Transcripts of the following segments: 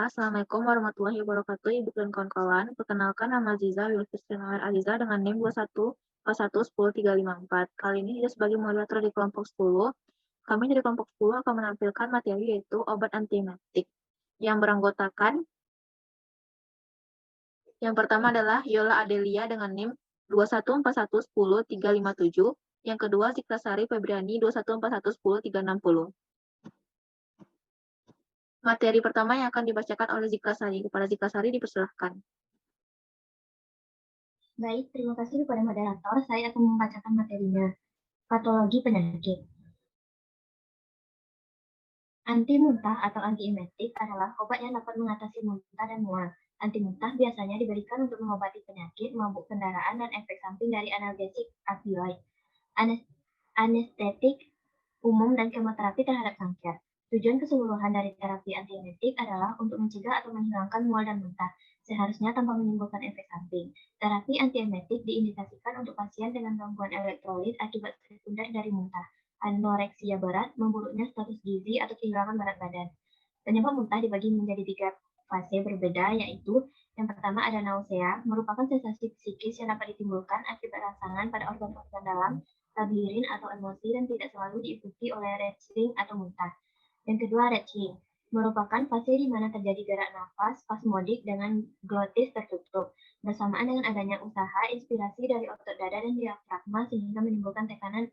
Assalamualaikum warahmatullahi wabarakatuh, Ibu dan kawan-kawan. Perkenalkan, nama Aziza, Yulfistriana Aziza dengan NIM 21411034. Kali ini saya sebagai moderator di kelompok 10. Kami dari kelompok 10 akan menampilkan materi yaitu obat antiemetik yang beranggotakan yang pertama adalah Yola Adelia dengan NIM 21411037. Yang kedua Ziklasari Febriani 21411060. Materi pertama yang akan dibacakan oleh Ziklasari. Kepada Ziklasari dipersilahkan. Baik, terima kasih kepada moderator. Saya akan membacakan materinya. Patologi penyakit. Anti muntah atau antiemetik adalah obat yang dapat mengatasi muntah dan mual. Anti muntah biasanya diberikan untuk mengobati penyakit, mabuk kendaraan, dan efek samping dari analgesik opioid, anestetik umum, dan kemoterapi terhadap kanker. Tujuan keseluruhan dari terapi antiemetik adalah untuk mencegah atau menghilangkan mual dan muntah, seharusnya tanpa menimbulkan efek samping. Terapi antiemetik diindikasikan untuk pasien dengan gangguan elektrolit akibat sekunder dari muntah, anoreksia berat, memburuknya status gizi, atau kehilangan berat badan. Penyebab muntah dibagi menjadi 3 fase berbeda, yaitu yang pertama ada nausea, merupakan sensasi psikis yang dapat ditimbulkan akibat rangsangan pada organ-organ dalam, labirin atau emosi, dan tidak selalu diikuti oleh retching atau muntah. Yang kedua, retching, merupakan fase di mana terjadi gerak nafas spasmodik dengan glotis tertutup, bersamaan dengan adanya usaha inspirasi dari otot dada dan diafragma sehingga menimbulkan tekanan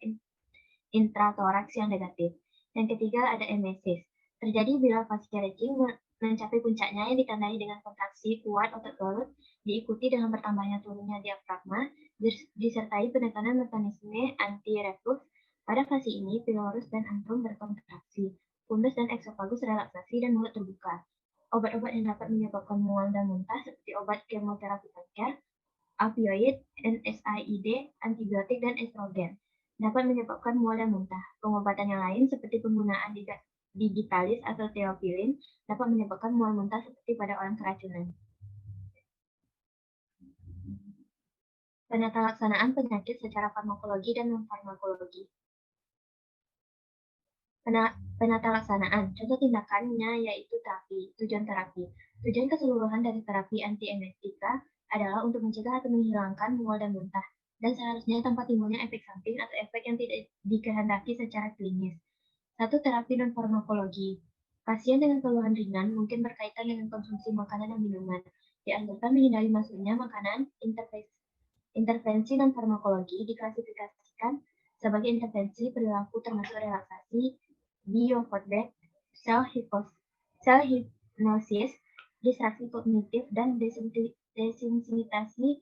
intratoraks yang negatif. Yang ketiga ada emesis, terjadi bila fase retching mencapai puncaknya yang ditandai dengan kontraksi kuat otot perut, diikuti dengan bertambahnya turunnya diafragma, disertai penekanan mekanisme anti-reflux. Pada fase ini, pylorus dan antrum berkontraksi, fundus dan eksofagus relaksasi, dan mulut terbuka. Obat-obat yang dapat menyebabkan mual dan muntah seperti obat kemoterapi kanker, opioid, NSAID, antibiotik, dan estrogen dapat menyebabkan mual dan muntah. Pengobatan yang lain seperti penggunaan digitalis atau teofilin dapat menyebabkan mual muntah seperti pada orang keracunan. Penata laksanaan penyakit secara farmakologi dan non-farmakologi. Penata laksanaan, contoh tindakannya yaitu terapi. Tujuan terapi. Tujuan keseluruhan dari terapi antiemetika adalah untuk mencegah atau menghilangkan mual dan muntah, dan seharusnya tanpa timbulnya efek samping atau efek yang tidak dikehendaki secara klinis. Satu, terapi non-farmakologi. Pasien dengan keluhan ringan mungkin berkaitan dengan konsumsi makanan dan minuman. Dianjurkan menghindari masuknya makanan. Intervensi non-farmakologi diklasifikasikan sebagai intervensi perilaku termasuk relaksasi, biofeedback, self-hipnosis, distraksi kognitif, dan desensitasi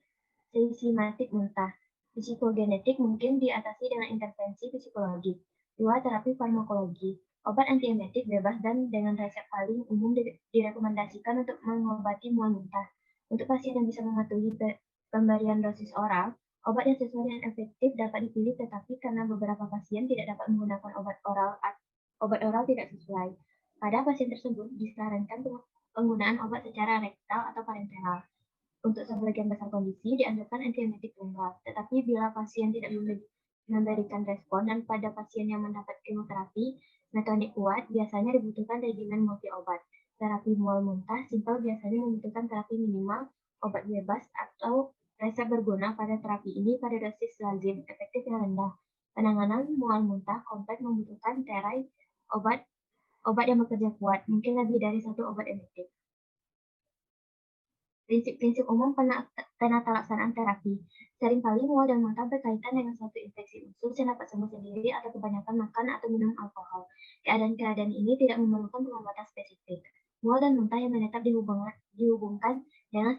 sistematik muntah. Psikogenetik mungkin diatasi dengan intervensi psikologi. 2. Terapi farmakologi. Obat antiemetik bebas dan dengan resep paling umum direkomendasikan untuk mengobati mual muntah. Untuk pasien yang bisa mematuhi pemberian dosis oral, obat yang sesuai dan efektif dapat dipilih, tetapi karena beberapa pasien tidak dapat menggunakan obat oral tidak sesuai. Pada pasien tersebut disarankan penggunaan obat secara rektal atau parenteral. Untuk sebagian besar kondisi dianjurkan antiemetik tunggal, tetapi bila pasien tidak memberikan respon dan pada pasien yang mendapat kemoterapi metode kuat, biasanya dibutuhkan regimen multi obat. Terapi mual muntah simpel biasanya membutuhkan terapi minimal, obat bebas, atau resep berguna. Pada terapi ini pada dosis lazim, efektif yang rendah. Penanganan mual muntah kompleks membutuhkan terai obat yang bekerja kuat, mungkin lebih dari 1 obat emetik. Prinsip-prinsip umum penata laksanaan terapi. Seringkali mual dan muntah berkaitan dengan suatu infeksi usus yang dapat sembuh sendiri atau kebanyakan makan atau minum alkohol. Keadaan-keadaan ini tidak memerlukan pengobatan spesifik. Mual dan muntah yang menetap dihubungkan dengan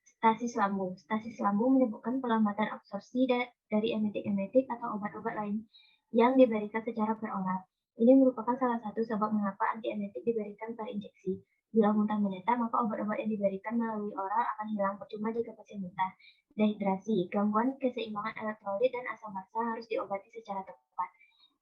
stasis lambung. Stasis lambung menyebabkan pelambatan absorpsi dari emetik-emetik atau obat-obat lain yang diberikan secara peroral. Ini merupakan salah satu sebab mengapa antiemetik diberikan per injeksi. Bila muntah menetap, maka obat-obat yang diberikan melalui oral akan hilang percuma jika pasien muntah. Dehidrasi, gangguan keseimbangan elektrolit dan asam basa harus diobati secara tepat.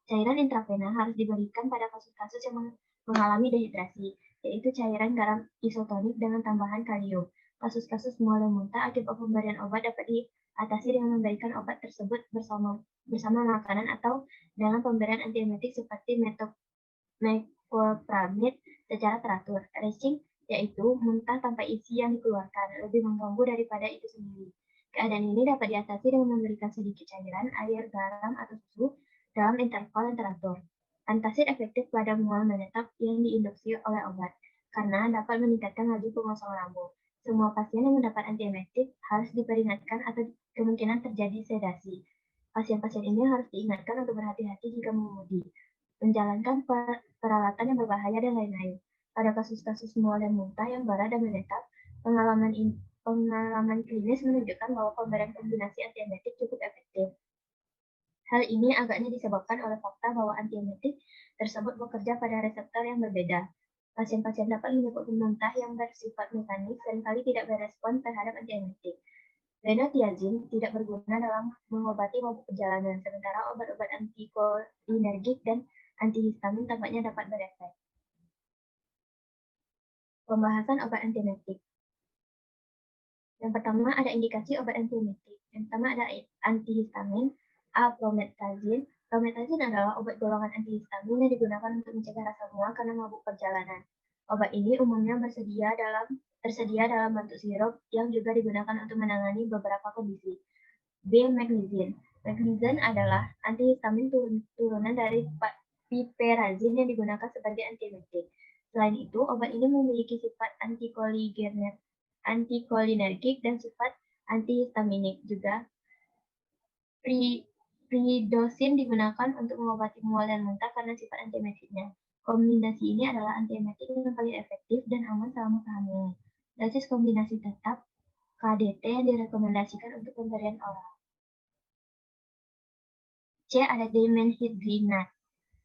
Cairan intravena harus diberikan pada kasus-kasus yang mengalami dehidrasi, yaitu cairan garam isotonik dengan tambahan kalium. Kasus-kasus mual dan muntah akibat pemberian obat dapat diatasi dengan memberikan obat tersebut bersama makanan atau dengan pemberian antiemetik seperti metoclopramide secara teratur. Retching yaitu muntah tanpa isi yang dikeluarkan, lebih mengganggu daripada itu sendiri. Keadaan ini dapat diatasi dengan memberikan sedikit cairan, air, garam, atau susu dalam interval yang teratur. Antacid efektif pada mual menetap yang diinduksi oleh obat, karena dapat meningkatkan laju pengosongan lambung. Semua pasien yang mendapat antiemetik harus diperingatkan atau kemungkinan terjadi sedasi. Pasien-pasien ini harus diingatkan untuk berhati-hati jika mengemudi, menjalankan peralatan yang berbahaya, dan lain-lain. Pada kasus-kasus mual dan muntah yang berat dan menetap, pengalaman klinis menunjukkan bahwa pemberian kombinasi antiemetik cukup efektif. Hal ini agaknya disebabkan oleh fakta bahwa antiemetik tersebut bekerja pada reseptor yang berbeda. Pasien-pasien dapat menyebut muntah yang bersifat mekanik seringkali tidak berespon terhadap antiemetik. Renotiazin tidak berguna dalam mengobati mabuk perjalanan, sementara obat-obat antikolinergik dan antihistamin tampaknya dapat berefek. Pembahasan obat antiemetik. Yang pertama ada indikasi obat antiemetik. Yang pertama ada antihistamin, promethazine. Promethazine adalah obat golongan antihistamin yang digunakan untuk mencegah rasa mual karena mabuk perjalanan. Obat ini umumnya tersedia dalam bentuk sirup yang juga digunakan untuk menangani beberapa kondisi. B. Magnesium. Magnesium adalah antihistamin turunan dari piperazine yang digunakan sebagai antiemetik. Selain itu, obat ini memiliki sifat antikolinergik dan sifat antihistaminik. Juga Pridosin digunakan untuk mengobati mual dan muntah karena sifat antiemetiknya. Kombinasi ini adalah antiemetik yang paling efektif dan aman selama kehamilan. Dosis kombinasi tetap KDT yang direkomendasikan untuk pemberian oral. C. Ada dimenhydrinate.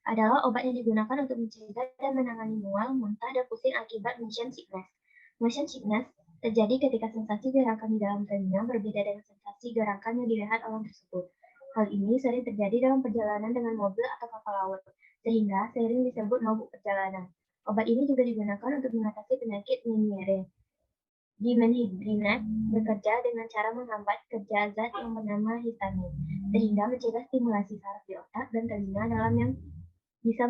Adalah obat yang digunakan untuk mencegah dan menangani mual, muntah, dan pusing akibat motion sickness. Motion sickness terjadi ketika sensasi gerakan di dalam telinga berbeda dengan sensasi gerakan yang dilihat orang tersebut. Hal ini sering terjadi dalam perjalanan dengan mobil atau kapal laut, sehingga sering disebut mabuk perjalanan. Obat ini juga digunakan untuk mengatasi penyakit Meniere. Dimenhydrinate bekerja dengan cara menghambat kerja zat yang bernama histamin, sehingga mencegah stimulasi saraf di otak dan telinga dalam yang bisa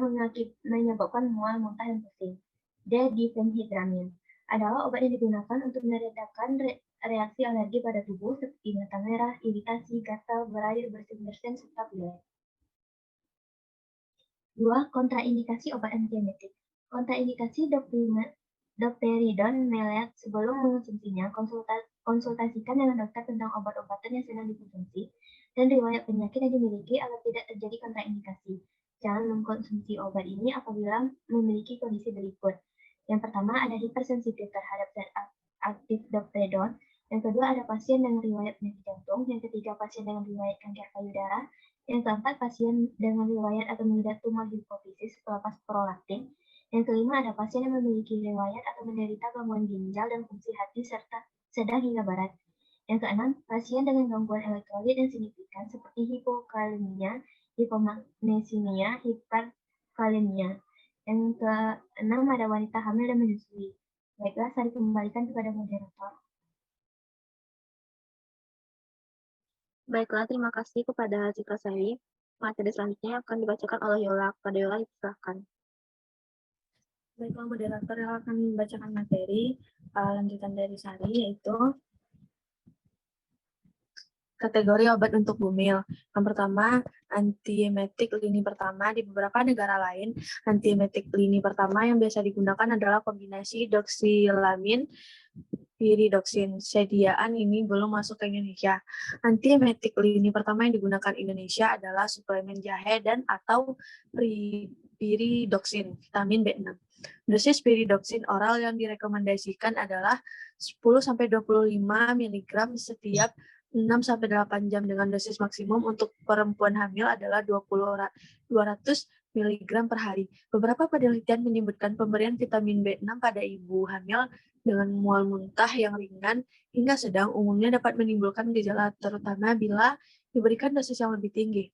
menyebabkan mual, muntah, dan pusing. D-diphenhydramine adalah obat yang digunakan untuk meredakan reaksi alergi pada tubuh seperti mata merah, iritasi, gatal, berair, bersin-bersin, serta pilek. 2. Kontraindikasi obat antiemetik. Kontraindikasi dopteridon melihat sebelum mengonsumsinya, konsultasikan dengan dokter tentang obat-obatan yang sedang dikonsumsi dan riwayat penyakit yang dimiliki agar tidak terjadi kontraindikasi. Jangan mengkonsumsi obat ini apabila memiliki kondisi berikut. Yang pertama ada hipersensitif terhadap zat aktif dopteridon. Yang kedua ada pasien dengan riwayat penyakit jantung. Yang ketiga pasien dengan riwayat kanker payudara. Yang keempat pasien dengan riwayat atau mengidap tumor hipofisis pelepas prolaktin. Yang kelima ada pasien yang memiliki riwayat atau menderita gangguan ginjal dan fungsi hati serta sedang hingga berat. Yang keenam, pasien dengan gangguan elektrolit yang signifikan seperti hipokalemia, hipomagnesemia, hiperkalemia. Yang keenam ada wanita hamil dan menyusui. Baiklah, saya kembalikan kepada moderator. Baiklah, terima kasih kepada Citra Sari. Materi selanjutnya akan dibacakan oleh Yola. Pada Yola, silakan. Baiklah, moderator yang akan membacakan materi lanjutan dari Sari, yaitu kategori obat untuk bumil. Yang pertama, antiemetik lini pertama. Di beberapa negara lain, antiemetik lini pertama yang biasa digunakan adalah kombinasi doxilamin piridoksin. Sediaan ini belum masuk ke Indonesia. Antiemetik lini pertama yang digunakan Indonesia adalah suplemen jahe dan atau piridoksin, vitamin B6. Dosis piridoksin oral yang direkomendasikan adalah 10-25 mg setiap 6-8 jam dengan dosis maksimum untuk perempuan hamil adalah 200 mg per hari. Beberapa penelitian menyebutkan pemberian vitamin B6 pada ibu hamil dengan mual muntah yang ringan hingga sedang umumnya dapat menimbulkan gejala terutama bila diberikan dosis yang lebih tinggi.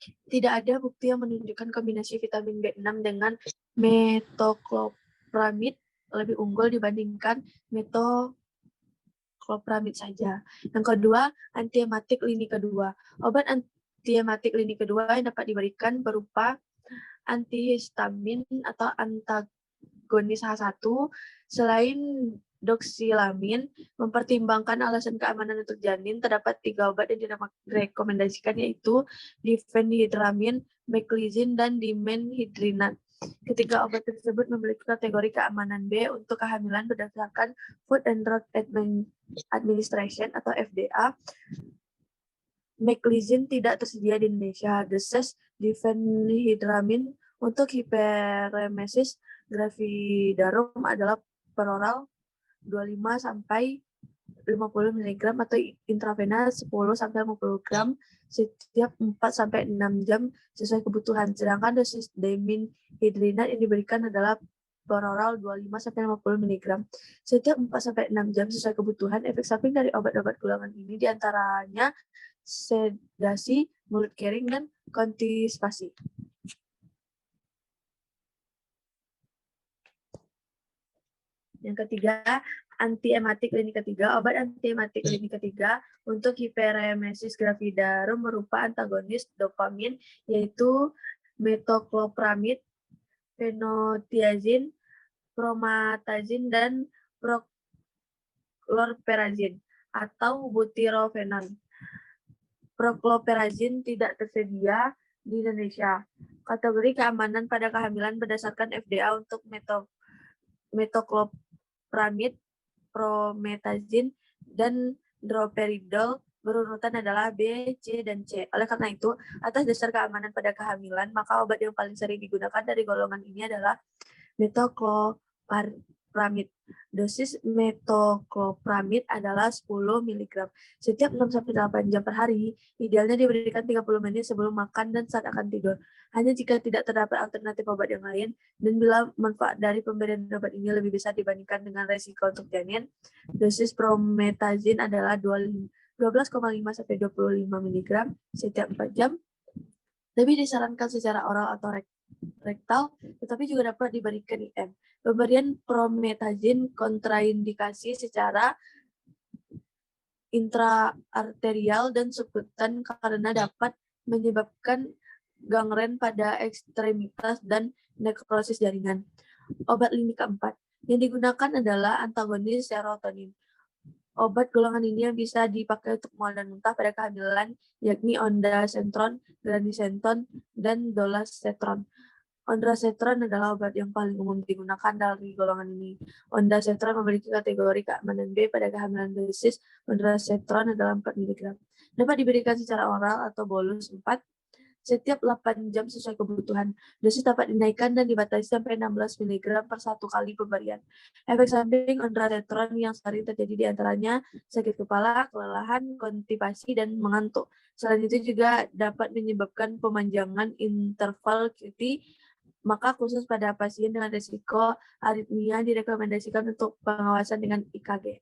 Tidak ada bukti yang menunjukkan kombinasi vitamin B6 dengan metoclopramid lebih unggul dibandingkan metoclopramid saja. Yang kedua, antiemetik lini kedua. Obat antiemetik lini kedua yang dapat diberikan berupa antihistamin atau antagonis H1 selain doksilamin, mempertimbangkan alasan keamanan untuk janin, terdapat 3 obat yang direkomendasikan, yaitu difenhidramin, meclizine, dan dimenhidrinat. Ketiga obat tersebut memiliki kategori keamanan B untuk kehamilan berdasarkan Food and Drug Administration atau FDA. Meclizine tidak tersedia di Indonesia. Dosis difenhidramin untuk hiperemesis gravidarum adalah peroral 25 sampai 50 mg atau intravena 10 sampai 50 gram setiap 4 sampai 6 jam sesuai kebutuhan. Sedangkan dosis dimenhidrinat yang diberikan adalah peroral 25 sampai 50 mg setiap 4 sampai 6 jam sesuai kebutuhan. Efek samping dari obat-obat golongan ini diantaranya sedasi, mulut kering, dan konstipasi. Yang ketiga, antiematik lini ketiga. Obat antiematik lini ketiga untuk hiperemesis gravidarum berupa antagonis dopamin, yaitu metoclopramid, phenothiazine, promethazine, dan prochlorperazine atau butirofenon. Prochlorperazine tidak tersedia di Indonesia. Kategori keamanan pada kehamilan berdasarkan FDA untuk metoclopramid, promethazine, dan droperidol berurutan adalah B, C, dan C. Oleh karena itu, atas dasar keamanan pada kehamilan, maka obat yang paling sering digunakan dari golongan ini adalah metoclopramid. Dosis metoclopramid adalah 10 mg setiap 6-8 jam per hari. Idealnya diberikan 30 menit sebelum makan dan saat akan tidur. Hanya jika tidak terdapat alternatif obat yang lain, dan bila manfaat dari pemberian obat ini lebih besar dibandingkan dengan resiko untuk janin, dosis promethazine adalah 12,5 sampai 25 mg setiap 4 jam. Lebih disarankan secara oral atau rektal, tetapi juga dapat diberikan IM. Pemberian promethazine kontraindikasi secara intraarterial dan subkutan karena dapat menyebabkan gangren pada ekstremitas dan nekrosis jaringan. Obat lini keempat yang digunakan adalah antagonis serotonin. Obat golongan ini yang bisa dipakai untuk mual dan muntah pada kehamilan yakni ondansetron, granisetron, dan dolasetron. Ondansetron adalah obat yang paling umum digunakan dari golongan ini. Ondansetron memiliki kategori keamanan B pada kehamilan. Dosis ondansetron adalah 4 mg. Dapat diberikan secara oral atau bolus 4 setiap 8 jam sesuai kebutuhan. Dosis dapat dinaikkan dan dibatasi sampai 16 mg per 1 kali pemberian. Efek samping ondansetron yang sering terjadi diantaranya sakit kepala, kelelahan, konstipasi, dan mengantuk. Selain itu juga dapat menyebabkan pemanjangan interval QT. Maka khusus pada pasien dengan risiko aritmia direkomendasikan untuk pengawasan dengan EKG.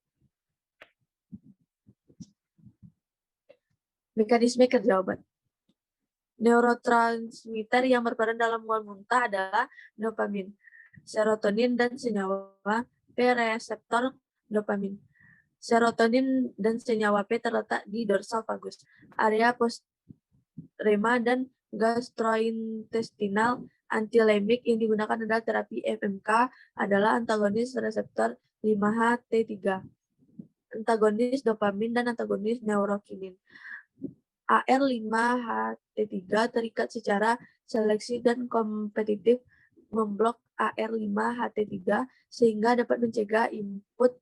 Mekanisme kerja obat. Neurotransmitter yang berperan dalam mual muntah adalah dopamin, serotonin, dan senyawa P reseptor dopamin. Serotonin dan senyawa P terletak di dorsal vagus, area postrema, dan gastrointestinal. Antilemik yang digunakan adalah terapi FMK adalah antagonis reseptor 5-HT3, antagonis dopamin, dan antagonis neurokinin. AR5-HT3 terikat secara seleksi dan kompetitif memblok AR5-HT3 sehingga dapat mencegah input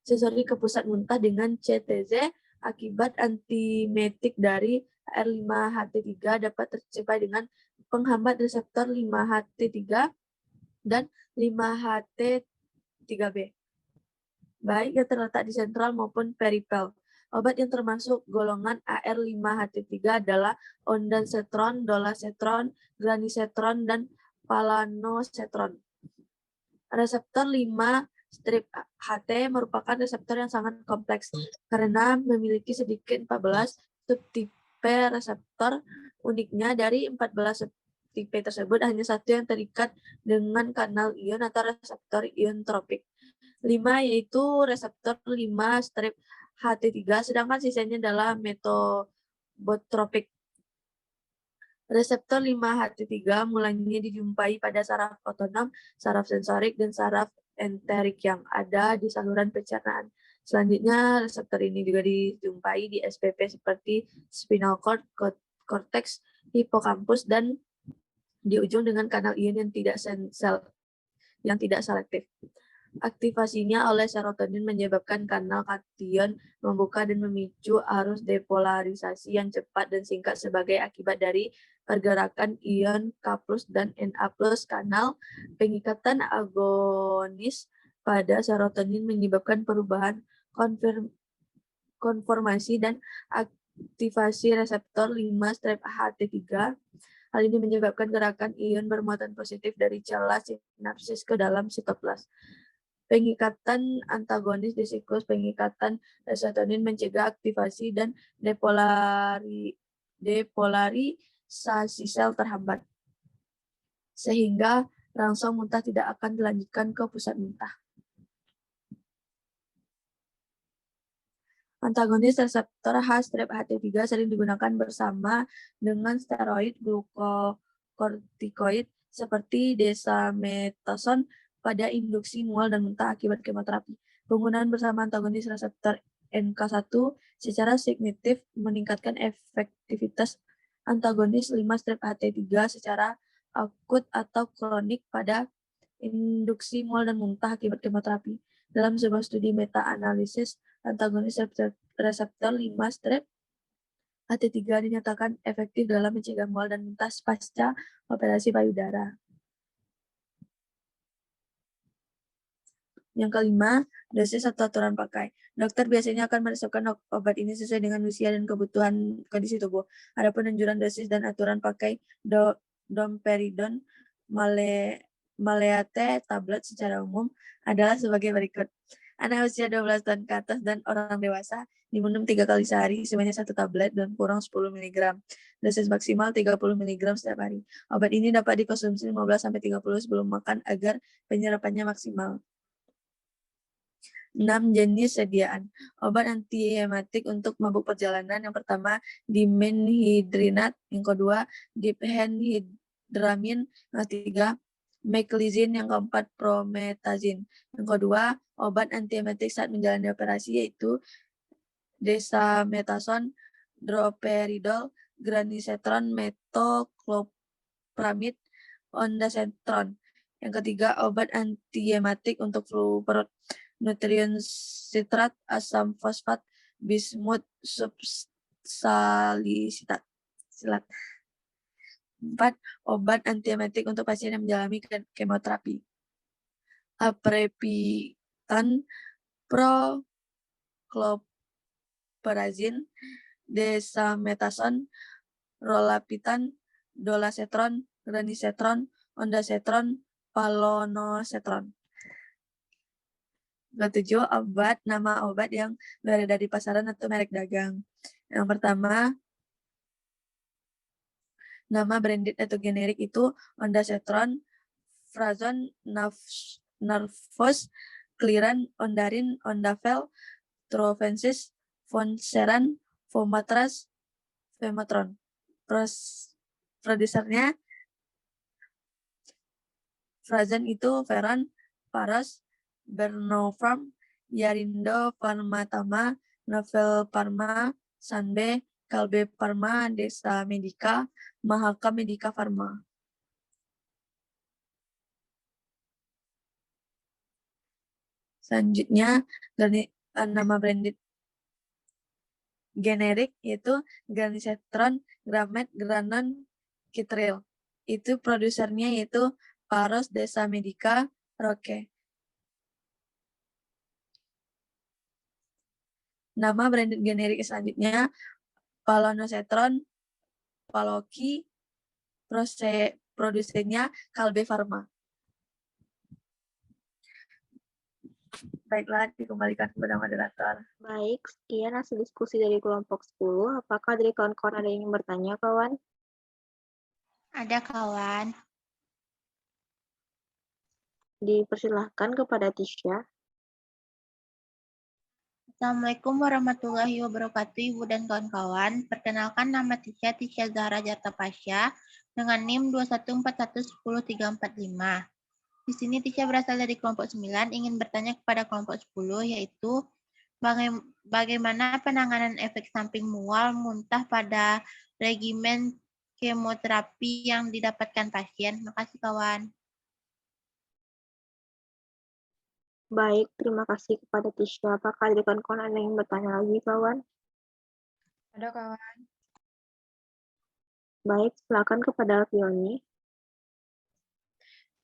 sensori ke pusat muntah dengan CTZ. Akibat antiemetik dari AR5-HT3 dapat tercapai dengan penghambat reseptor 5-HT3 dan 5-HT3B, baik yang terletak di sentral maupun peripel. Obat yang termasuk golongan AR5-HT3 adalah ondansetron, dolasetron, granisetron, dan palanosetron. Reseptor 5-HT merupakan reseptor yang sangat kompleks karena memiliki sedikit 14 subtipe reseptor. Uniknya dari 14 subtipe tersebut hanya satu yang terikat dengan kanal ion atau reseptor ion tropik. 5 yaitu reseptor 5-HT3, sedangkan sisanya adalah metobotropik. Reseptor 5-HT3 mulanya dijumpai pada saraf otonom, saraf sensorik, dan saraf enterik yang ada di saluran pencernaan. Selanjutnya, reseptor ini juga dijumpai di SPP seperti spinal cord, cortex, hippocampus, dan di ujung dengan kanal ion yang tidak selektif. Aktivasinya oleh serotonin menyebabkan kanal kation membuka dan memicu arus depolarisasi yang cepat dan singkat sebagai akibat dari pergerakan ion K+ dan Na+. Kanal pengikatan agonis pada serotonin menyebabkan perubahan konformasi dan aktivasi reseptor 5-HT3. Hal ini menyebabkan gerakan ion bermuatan positif dari celah sinapsis ke dalam sitoplas. Pengikatan antagonis di siklus pengikatan serotonin mencegah aktivasi dan depolarisasi sel terhambat, sehingga rangsang muntah tidak akan dilanjutkan ke pusat muntah. Antagonis reseptor H-HT3 sering digunakan bersama dengan steroid glukokortikoid seperti desamethasone pada induksi mual dan muntah akibat kemoterapi. Penggunaan bersama antagonis reseptor NK1 secara signifikan meningkatkan efektivitas antagonis 5-HT3 secara akut atau kronik pada induksi mual dan muntah akibat kemoterapi. Dalam sebuah studi meta-analisis, antagonis reseptor 5-HT3 dinyatakan efektif dalam mencegah mual dan muntah pasca operasi payudara. Yang kelima, dosis atau aturan pakai. Dokter biasanya akan meresepkan obat ini sesuai dengan usia dan kebutuhan kondisi tubuh. Adapun anjuran dosis dan aturan pakai domperidone, maleate tablet secara umum adalah sebagai berikut. Anak usia 12 tahun ke atas dan orang dewasa diminum 3 kali sehari sebanyak 1 tablet dan kurang 10 mg. Dosis maksimal 30 mg setiap hari. Obat ini dapat dikonsumsi 15-30 sebelum makan agar penyerapannya maksimal. 6 jenis sediaan. Obat antihematik untuk mabuk perjalanan. Yang pertama, dimenhydrinat. Yang kedua, diphenhydramine. Yang ketiga, meclizine. Yang keempat, promethazine. Yang kedua, obat antiemetik saat menjalani operasi yaitu desamethasone, droperidol, granisetron, metoclopramide, ondansetron. Yang ketiga, obat antiemetik untuk flu perut, nutrien sitrat, asam fosfat, bismut subsalisilat. 4. Obat antiemetik untuk pasien yang menjalani kemoterapi. Aprepitan, prochlorperazine, desamethasone, rolapitan, dolasetron, granisetron, ondansetron, palonosetron. Ketujuh, obat, nama obat yang beredar di pasaran atau merek dagang. Yang pertama, nama branded atau generik itu ondansetron, Frazon, Narvos, Clearan, Ondarin, Ondavel, Trovensis, Fonseran, Fomatras, Fematron. Produsernya Frazon itu Veron, Paros, Bernofarm, Yarindo Pharmatama, Novel Pharma, Sanbe, Kalbe Pharma, Desa Medica, Mahaka Medica Pharma. Selanjutnya, nama branded generik yaitu Granisetron, Gramet, Granon, Kitril. Itu produsernya yaitu Paros, Desa Medica, Roke. Nama branded generik selanjutnya Palonosetron, Paloki, produsennya Kalbe Pharma. Baiklah, dikembalikan kepada moderator. Baik, sekian hasil diskusi dari kelompok 10. Apakah dari kawan-kawan ada yang ingin bertanya, kawan? Ada, kawan. Dipersilahkan kepada Tisha. Assalamualaikum warahmatullahi wabarakatuh, Ibu dan kawan-kawan. Perkenalkan nama Tisha Zahra Jartapasya dengan NIM 214110345. Di sini Tisha berasal dari kelompok 9, ingin bertanya kepada kelompok 10, yaitu bagaimana penanganan efek samping mual muntah pada regimen kemoterapi yang didapatkan pasien. Makasih kawan. Baik, terima kasih kepada Tisha. Apakah dari kawan-kawan ada yang bertanya lagi, kawan? Ada kawan. Baik, silakan kepada Alfioni.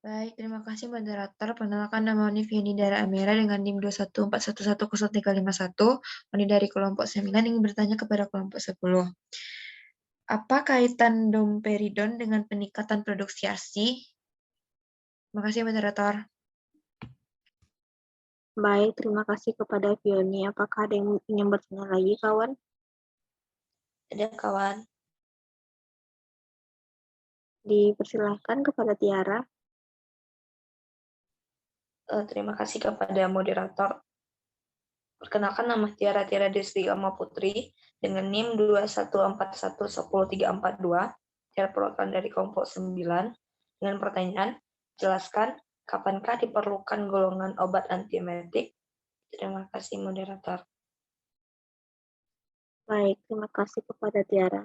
Baik, terima kasih moderator. Perkenalkan nama Univiani Dara Amira dengan NIM 214110351. Uni dari kelompok 9 ingin bertanya kepada kelompok 10. Apa kaitan domperidon dengan peningkatan produksi ASI? Terima kasih moderator. Baik, terima kasih kepada Fioni. Apakah ada yang ingin bertanya lagi, kawan? Ada kawan. Dipersilahkan kepada Tiara. Terima kasih kepada moderator. Perkenalkan nama Tiara Desti Alma Putri dengan NIM 214110342. Tiara perwakilan dari kelompok 9 dengan pertanyaan, jelaskan kapankah diperlukan golongan obat antiemetik? Terima kasih moderator. Baik, terima kasih kepada Tiara.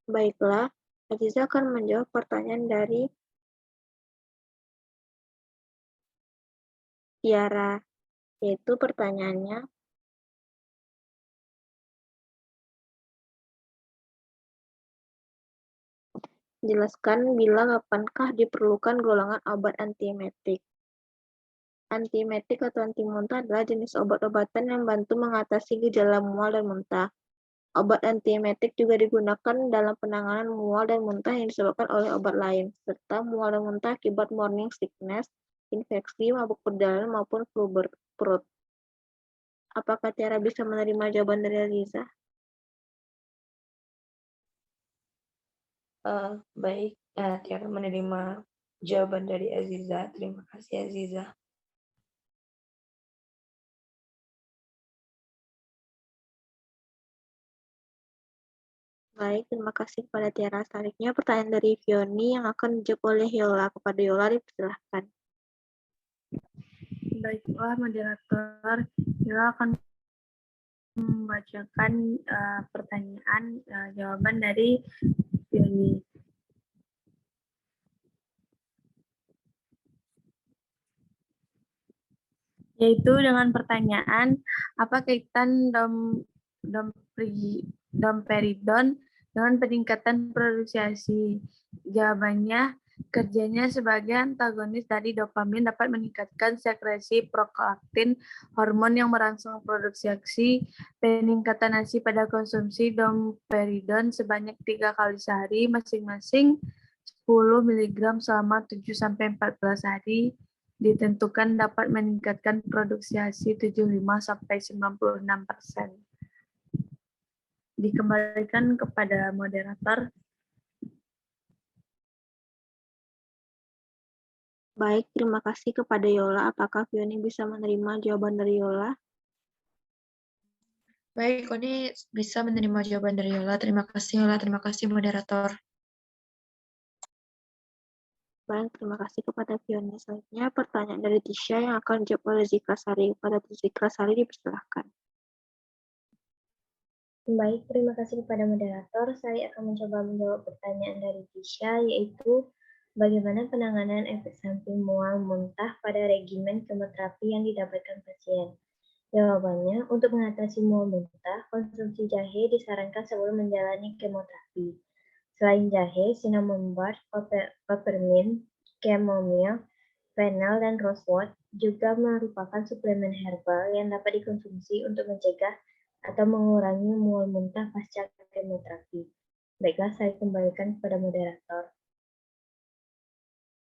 Baiklah, Aziza akan menjawab pertanyaan dari Tiara, yaitu pertanyaannya, jelaskan bila kapankah diperlukan golongan obat antiemetik. Antiemetik atau anti muntah adalah jenis obat-obatan yang membantu mengatasi gejala mual dan muntah. Obat antiemetik juga digunakan dalam penanganan mual dan muntah yang disebabkan oleh obat lain, serta mual dan muntah akibat morning sickness, infeksi, mabuk berjalan, maupun flu perut. Apakah Tiara bisa menerima jawaban dari Aziza? Baik, Tiara menerima jawaban dari Aziza. Terima kasih Aziza. Baik, terima kasih kepada Tiara. Selanjutnya pertanyaan dari Fioni yang akan dijawab oleh Yola. Kepada Yola dipersilahkan. Baiklah moderator, Yola akan membacakan pertanyaan jawaban dari Fioni. Yaitu dengan pertanyaan, apa kaitan domperidon dengan peningkatan produksi ASI? Jawabannya, kerjanya sebagai antagonis dari dopamin dapat meningkatkan sekresi prolaktin, hormon yang merangsang produksi ASI. Peningkatan ASI pada konsumsi domperidon sebanyak 3 kali sehari, masing-masing 10 mg selama 7-14 hari, ditentukan dapat meningkatkan produksi ASI 75-96%. Dikembalikan kepada moderator. Baik, terima kasih kepada Yola. Apakah Fioni bisa menerima jawaban dari Yola? Baik, Uni bisa menerima jawaban dari Yola. Terima kasih Yola, terima kasih moderator. Baik, terima kasih kepada Fiona. Selanjutnya pertanyaan dari Tisha yang akan dijawab oleh Zikra Sari. Kepada Zikra Sari dipersilahkan. Baik, terima kasih kepada moderator. Saya akan mencoba menjawab pertanyaan dari Tisha, yaitu bagaimana penanganan efek samping mual muntah pada regimen kemoterapi yang didapatkan pasien. Jawabannya, untuk mengatasi mual muntah, konsumsi jahe disarankan sebelum menjalani kemoterapi. Selain jahe, cinnamon bark, peppermint, chamomile, fennel, dan rosewood juga merupakan suplemen herbal yang dapat dikonsumsi untuk mencegah atau mengurangi mual muntah pasca kemoterapi. Baiklah, saya kembalikan kepada moderator.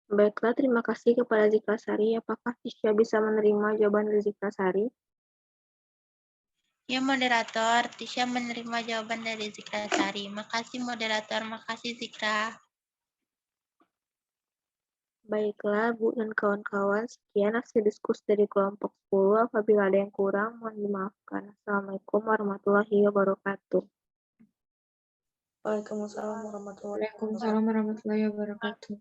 Baiklah, terima kasih kepada Zikra Sari. Apakah Tisha bisa menerima jawaban dari Zikra Sari? Ya moderator, Tisha menerima jawaban dari Zikra Sari. Makasih moderator, makasih Zikra. Baiklah, Bu dan kawan-kawan, sekian hasil diskusi dari kelompok 10. Apabila ada yang kurang, mohon dimaafkan. Assalamualaikum warahmatullahi wabarakatuh. Waalaikumsalam warahmatullahi wabarakatuh. Waalaikumsalam warahmatullahi wabarakatuh.